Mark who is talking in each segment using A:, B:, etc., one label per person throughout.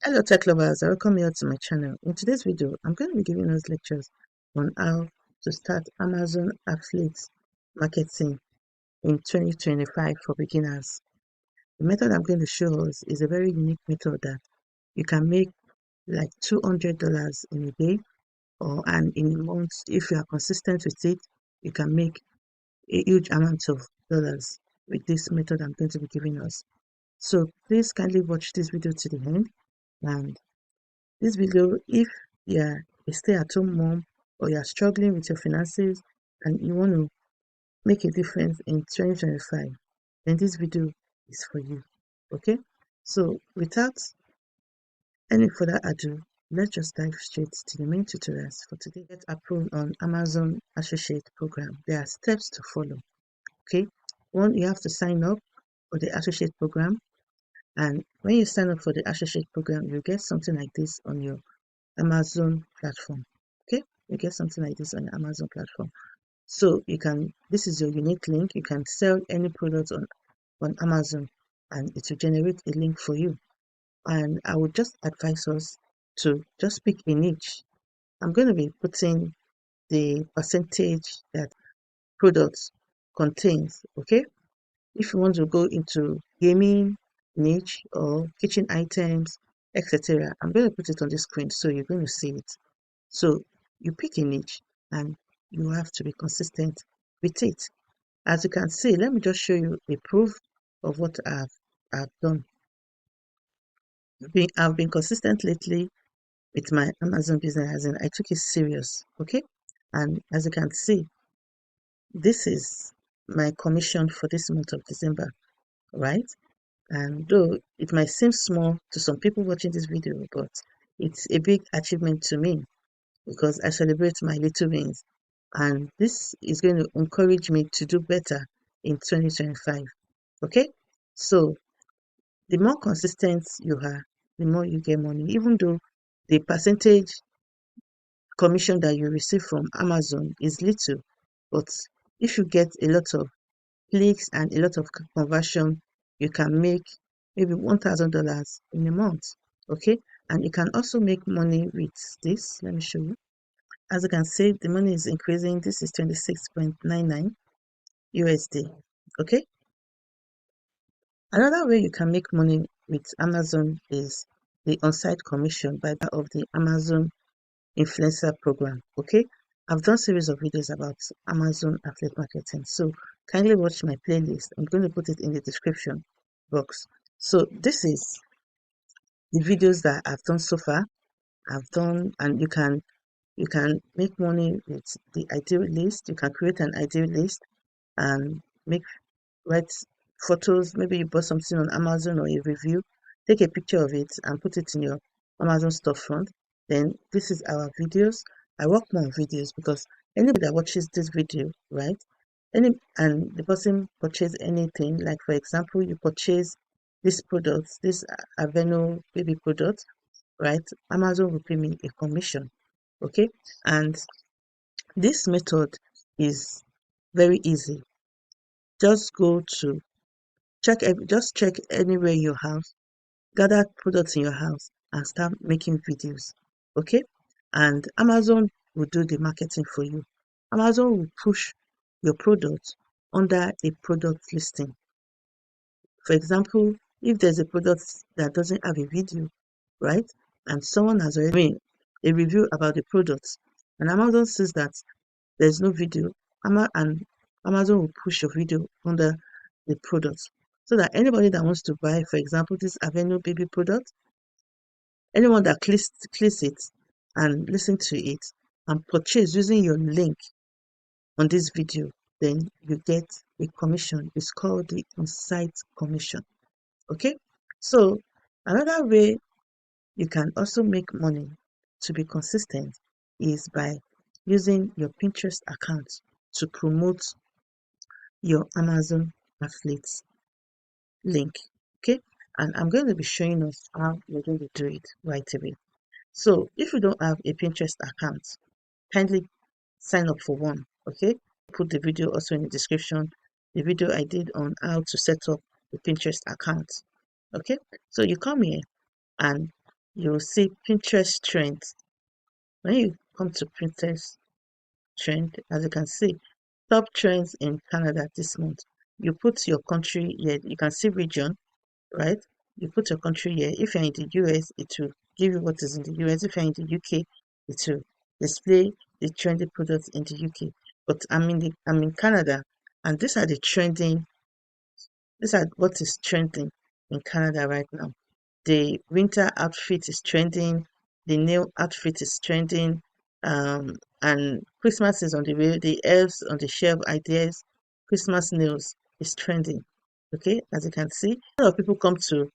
A: Hello tech lovers, I welcome you all to my channel. In today's video, I'm going to be giving us lectures on how to start Amazon affiliate marketing in 2025 for beginners. The method I'm going to show us is a very unique method that you can make like $200 in a day, and in a month. If you are consistent with it, you can make a huge amount of dollars with this method I'm going to be giving us. So please kindly watch this video to the end. And this video, if you're a stay-at-home mom or you're struggling with your finances and you want to make a difference in 2025, then this video is for you. Okay? So without any further ado, let's just dive straight to the main tutorials for today. Get approved on Amazon Associate Program. There are steps to follow. Okay? One, you have to sign up for the Associate Program. And when you sign up for the Associate Program, you get something like this on your Amazon platform. Okay, you get something like this on your Amazon platform. So you can, this is your unique link. You can sell any product on Amazon and it will generate a link for you. And I would just advise us to just pick a niche. I'm going to be putting the percentage that products contains. Okay, if you want to go into gaming niche or kitchen items, etc., I'm going to put it on the screen so you're going to see it. So you pick a niche and you have to be consistent with it. As you can see, let me just show you a proof of what I've done. I've been consistent lately with my Amazon business, and I took it serious. Okay, and as you can see, this is my commission for this month of December, right? And though it might seem small to some people watching this video, but it's a big achievement to me because I celebrate my little wins. And this is going to encourage me to do better in 2025. Okay? So the more consistent you are, the more you get money. Even though the percentage commission that you receive from Amazon is little, but if you get a lot of clicks and a lot of conversion, you can make maybe $1,000 in a month. Okay? And you can also make money with this. Let me show you. As you can see, the money is increasing. This is 26.99 USD. Okay. Another way you can make money with Amazon is the on-site commission by of the Amazon influencer program. Okay. I've done series of videos about Amazon affiliate marketing. So kindly watch my playlist. I'm going to put it in the description box. So this is the videos that I've done so far. I've done, and you can make money with the ideal list. You can create an ideal list and write photos. Maybe you bought something on Amazon or a review. Take a picture of it and put it in your Amazon storefront. Then this is our videos. I work more on videos because anybody that watches this video, right? And the person purchase anything, like for example, you purchase this product, this Aveno baby product, right? Amazon will pay me a commission. Okay, and this method is very easy. Just go to just check anywhere in your house, gather products in your house and start making videos. Okay, and Amazon will do the marketing for you. Amazon will push your product under a product listing. For example, if there's a product that doesn't have a video, right, and someone has already made a review about the product, and Amazon says that there's no video, and Amazon will push your video under the product so that anybody that wants to buy, for example, this Aveno baby product, anyone that clicks it and listen to it and purchase using your link on this video, then you get a commission. It's called the on-site commission. Okay, so another way you can also make money to be consistent is by using your Pinterest account to promote your Amazon affiliate link. Okay, and I'm going to be showing us how you're going to do it right away. So if you don't have a Pinterest account, kindly sign up for one. Okay, put the video also in the description, the video I did on how to set up the Pinterest account. Okay, so you come here and you'll see Pinterest trends. When you come to Pinterest trend, as you can see, top trends in Canada this month. You put your country here, you can see region, right? You put your country here. If you're in the US, it will give you what is in the US. If you're in the UK, it will display the trendy products in the UK. But I'm in Canada, and these are what is trending in Canada right now. The winter outfit is trending, the nail outfit is trending, and Christmas is on the way. The elves on the shelf ideas, Christmas nails is trending. Okay, as you can see, a lot of people come to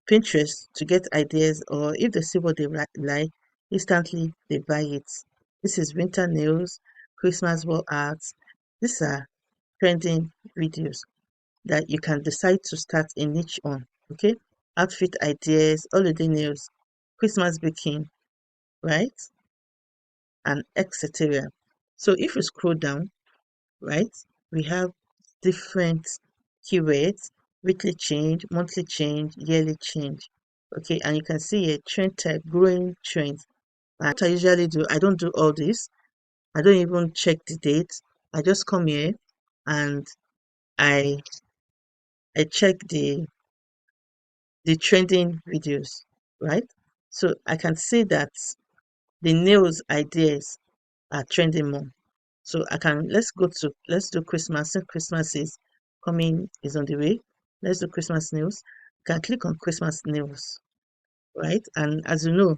A: Pinterest to get ideas, or if they see what they like, instantly they buy it. This is winter nails, Christmas wall arts. These are trending videos that you can decide to start a niche on. Okay, outfit ideas, holiday nails, Christmas baking, right, and etc. So if you scroll down, right, we have different keywords: weekly change, monthly change, yearly change. Okay, and you can see a trend type, growing trends. And what I usually do, I don't do all this. I don't even check the date. I just come here and I check the trending videos, right? So I can see that the nails ideas are trending more. So I can let's do Christmas. Since Christmas is coming is on the way, let's do Christmas nails. You can click on Christmas nails, right? And as you know,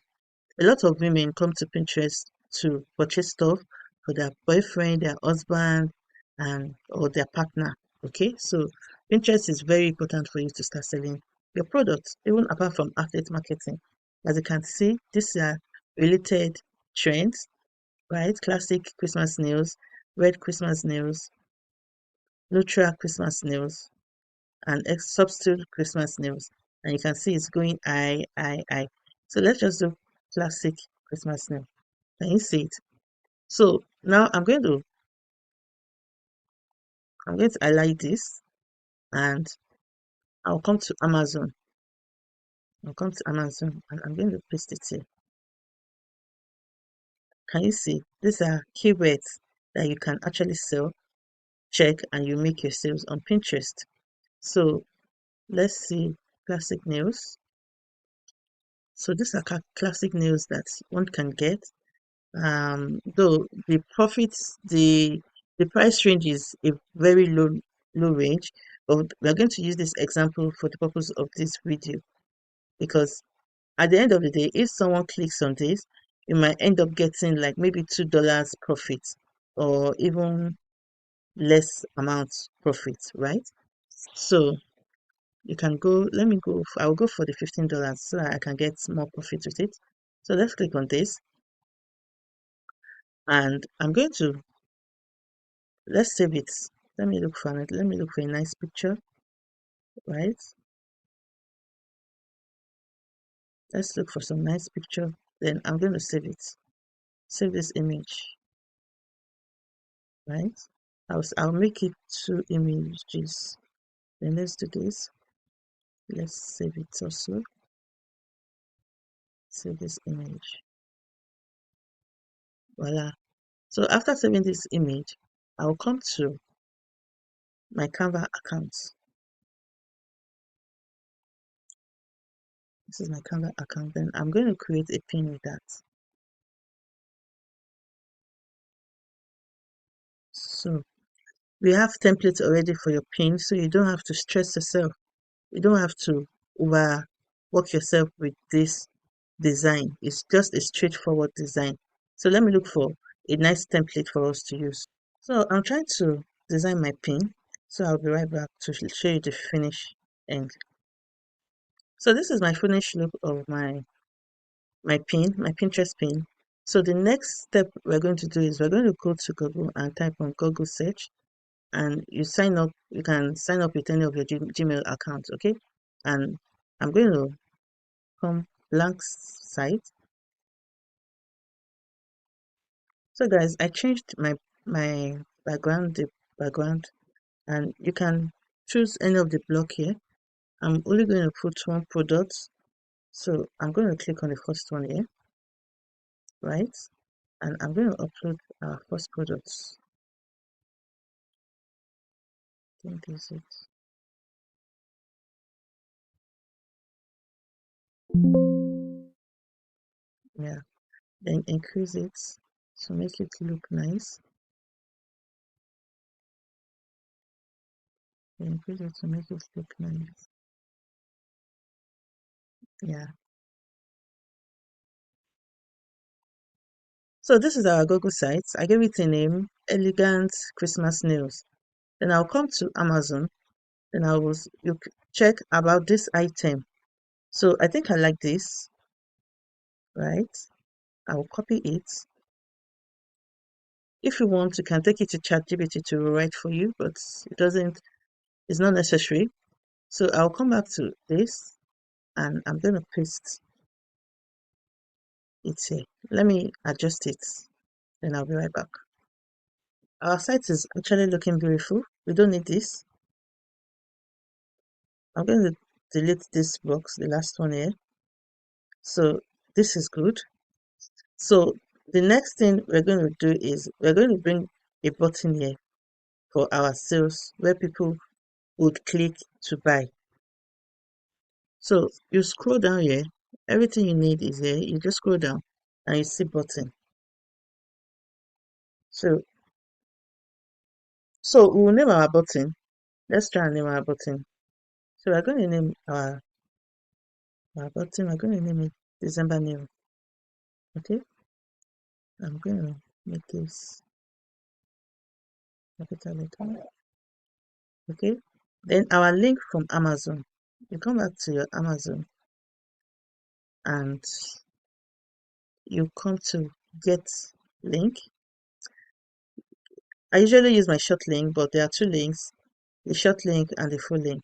A: a lot of women come to Pinterest to purchase stuff for their boyfriend, their husband, and or their partner. Okay, so Pinterest is very important for you to start selling your products, even apart from affiliate marketing. As you can see, these are related trends, right? Classic Christmas nails, red Christmas nails, neutral Christmas nails, and substitute Christmas nails. And you can see it's going I. So let's just do classic Christmas nail. Can you see it? So now I'm going to highlight this, and I'll come to Amazon. I'll come to Amazon and I'm going to paste it here. Can you see? These are keywords that you can actually sell, check, and you make your sales on Pinterest. So let's see classic nails. So these are classic nails that one can get. Though the profits, the price range is a very low range, but we're going to use this example for the purpose of this video, because at the end of the day, if someone clicks on this, you might end up getting like maybe $2 profit, or even less amount profit, right? So you can go, let me go, I'll go for the $15 so that I can get more profit with it. So let's click on this, and I'm going to, let's save it. Let me look for it. Let me look for a nice picture, right? Let's look for some nice picture. Then I'm going to save it. Save this image, right? I'll make it 2 images. Then let's do this. Let's save it also. Save this image. Voila. So after saving this image, I'll come to my Canva account. This is my Canva account. Then I'm going to create a pin with that. So we have templates already for your pin, so you don't have to stress yourself. You don't have to overwork yourself with this design. It's just a straightforward design. So let me look for a nice template for us to use. So I'm trying to design my pin. So I'll be right back to show you the finish end. So this is my finished look of my pin, my Pinterest pin. So the next step we're going to do is we're going to go to Google and type on Google search, and you sign up. You can sign up with any of your Gmail accounts, okay? And I'm going to come blank site. So guys, I changed my background, the background, and you can choose any of the block here. I'm only going to put one product. So I'm going to click on the first one here, right? And I'm going to upload our first products. I think this is it. Yeah, then increase it to make it look nice. Increase it to make it look nice. Yeah. So this is our Google site. I gave it a name, Elegant Christmas Nails. Then I'll come to Amazon. Then you check about this item. So I think I like this, right? I will copy it. If you want, you can take it to ChatGPT to write for you, but it's not necessary. So I'll come back to this and I'm going to paste it here. Let me adjust it, then I'll be right back. Our site is actually looking beautiful. We don't need this. I'm going to delete this box, the last one here. So this is good. So the next thing we're going to do is we're going to bring a button here for our sales where people would click to buy. So you scroll down here, everything you need is here. You just scroll down and you see button. So we will name our button. Let's try and name our button. So we're going to name our button. We're going to name it December New. Okay. I'm going to make this capital letter. Okay. Then our link from Amazon. You come back to your Amazon and you come to get link. I usually use my short link, but there are two links, the short link and the full link.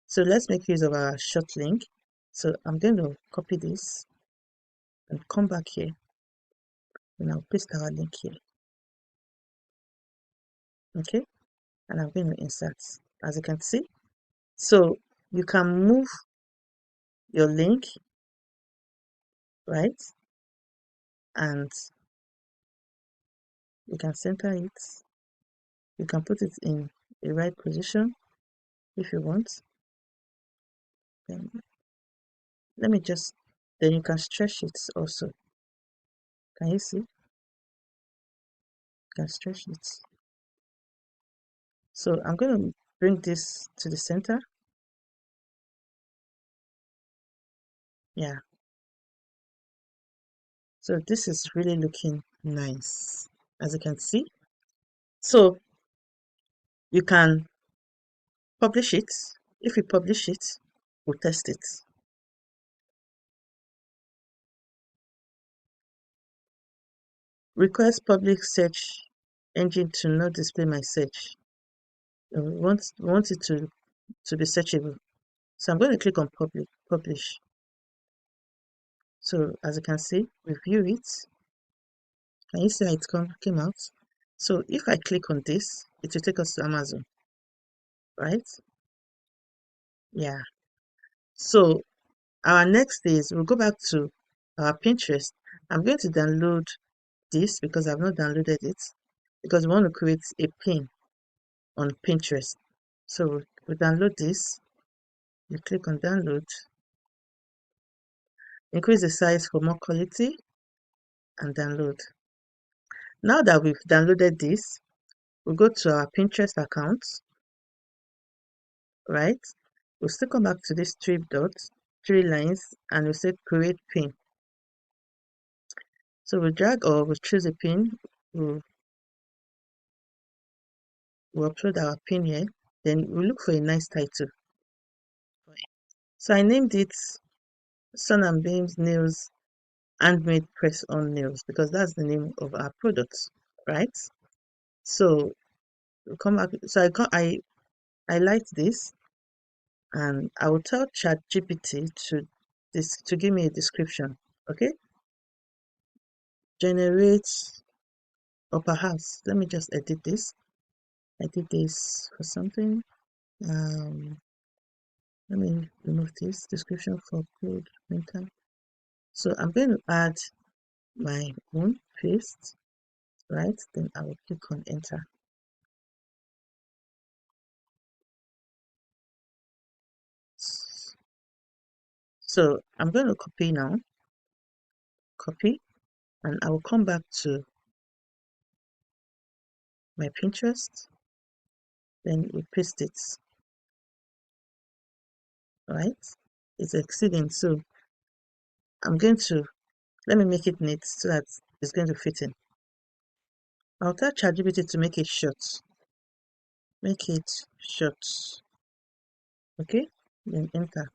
A: So let's make use of our short link. So I'm going to copy this and come back here and I'll paste our link here. Okay. And I'm going to insert, as you can see. So you can move your link, right? And you can center it. You can put it in the right position if you want. Then let me just, then you can stretch it also. Can you see? You can stretch it. So I'm going to bring this to the center. Yeah. So this is really looking nice, as you can see. So you can publish it. If you publish it, we'll test it. Request public search engine to not display my search. We want it to be searchable. So I'm going to click on publish. So as you can see, review it. Can you see how it came out? So if I click on this, it will take us to Amazon, right? Yeah. So our next is we'll go back to our Pinterest. I'm going to download this because I've not downloaded it because we want to create a pin on Pinterest. So we download this. You click on download, increase the size for more quality, and download. Now that we've downloaded this, we'll go to our Pinterest account, right? We'll still come back to these three dots, three lines, and we'll say create pin. So we'll drag or we'll choose a pin. We'll upload our pin here. Then we'll look for a nice title. So I named it Sun and Beams Nails Handmade Press On Nails because that's the name of our product, right? So we'll come back. So I liked this, and I will tell ChatGPT to give me a description. Okay, generate, or perhaps let me just edit this. I did this for something. Um, Let me remove this description for code printer. So I'm going to add my own paste, right? Then I will click on enter. So I'm going to copy now, copy, and I will come back to my Pinterest, then we paste it, right? It's exceeding, so I'm going to, let me make it neat so that it's going to fit in. I'll tell ChatGPT to make it short. Make it short. Okay, then enter.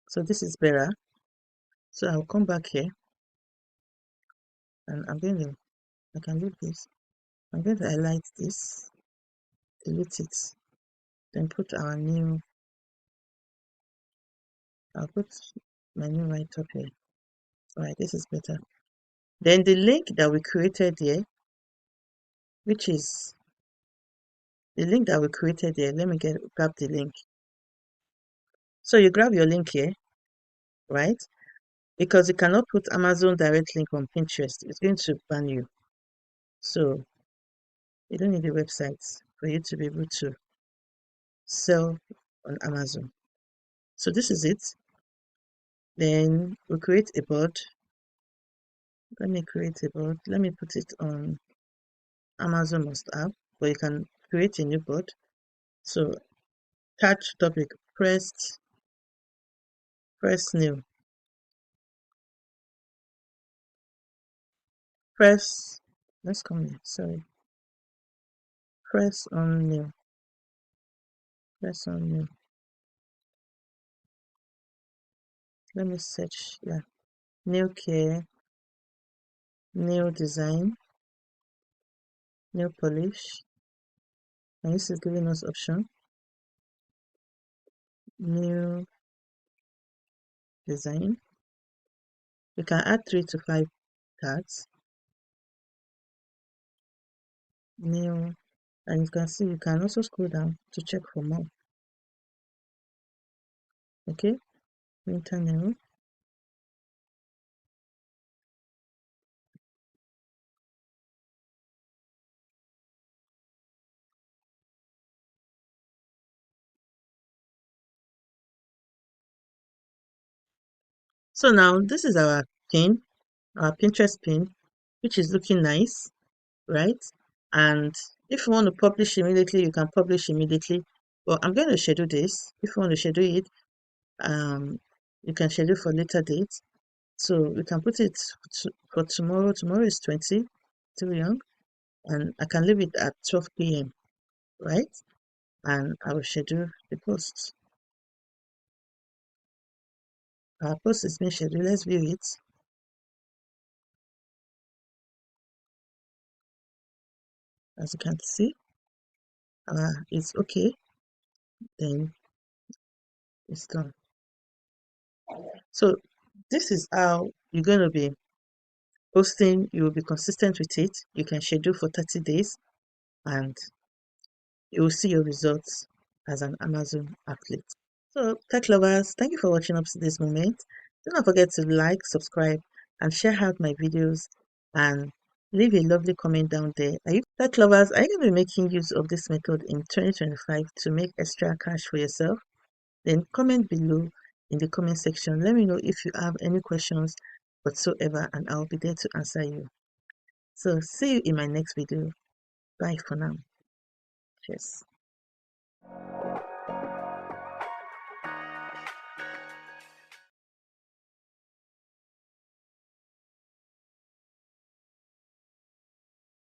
A: So this is better. So I'll come back here and I'm going to, I can leave this. I'm going to highlight this, delete it, then put our new, I'll put my new right up here. Alright, this is better. Then the link that we created here, which is the link that we created here, let me grab the link. So you grab your link here, right? Because you cannot put Amazon direct link on Pinterest, it's going to ban you. So you don't need a website for you to be able to sell on Amazon. So this is it. Then we create a board. Let me create a board. Let me put it on Amazon must have, but you can create a new board. So touch topic, press new, press, let's come in, sorry, press on new, press on new. Let me search, yeah, new care, new design, new polish, and this is giving us option, new design. You can add 3 to 5 tags, new, and you can see you can also scroll down to check for more. Okay, winter new. So now this is our pin, our Pinterest pin, which is looking nice, right? And if you want to publish immediately, you can publish immediately. But I'm going to schedule this. If you want to schedule it, you can schedule for later date. So we can put it for tomorrow. Tomorrow is 20, too young, and I can leave it at 12 p.m. right? And I will schedule the post. Our post is being scheduled. Let's view it. As you can see, it's okay. Then it's done. So this is how you're going to be posting. You will be consistent with it. You can schedule for 30 days and you will see your results as an Amazon athlete. So tech lovers, thank you for watching up to this moment. Do not forget to like, subscribe, and share out my videos and leave a lovely comment down there. Are you tech lovers, are you going to be making use of this method in 2025 to make extra cash for yourself? Then comment below in the comment section. Let me know if you have any questions whatsoever and I'll be there to answer you. So see you in my next video. Bye for now. Cheers.